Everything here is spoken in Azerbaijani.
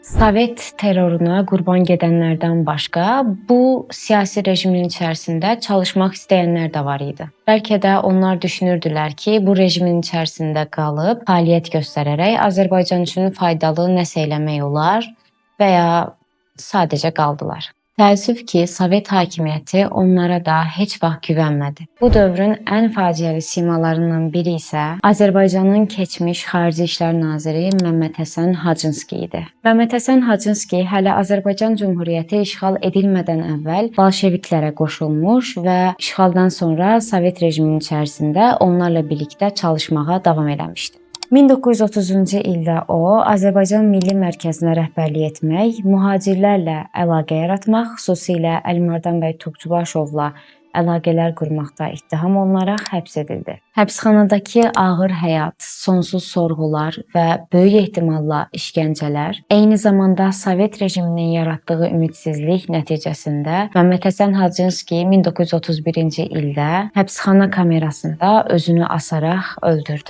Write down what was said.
Sovet terroruna qurban gedənlərdən başqa, bu siyasi rejimin içərisində çalışmaq istəyənlər də var idi. Bəlkə də onlar düşünürdülər ki, bu rejimin içərisində qalıb fəaliyyət göstərərək Azərbaycan üçün faydalı nəsə eləmək olar və ya sadəcə qaldılar. Təəssüf ki, Sovet hakimiyyəti onlara da heç vaxt güvənmədi. Bu dövrün ən faciəli simalarından biri isə Azərbaycanın keçmiş Xarici İşlər Naziri Məmmədhəsən Hacınski idi. Məmmədhəsən Hacınski hələ Azərbaycan Cümhuriyyəti işğal edilmədən əvvəl bolşeviklərə qoşulmuş və işğaldan sonra Sovet rejiminin içərisində onlarla birlikdə çalışmağa davam eləmişdi. 1930-cu ildə o, Azərbaycan Milli Mərkəzinə rəhbərlik etmək, mühacirlərlə əlaqə yaratmaq, xüsusilə Əlimardan bəy Topçubaşovla əlaqələr qurmaqda ittiham olunaraq həbs edildi. Həbsxanadakı ağır həyat, sonsuz sorğular və böyük ehtimalla işgəncələr, eyni zamanda Sovet rejiminin yaratdığı ümidsizlik nəticəsində Məmmədhəsən Hacınski 1931-ci ildə həbsxana kamerasında özünü asaraq öldürdü.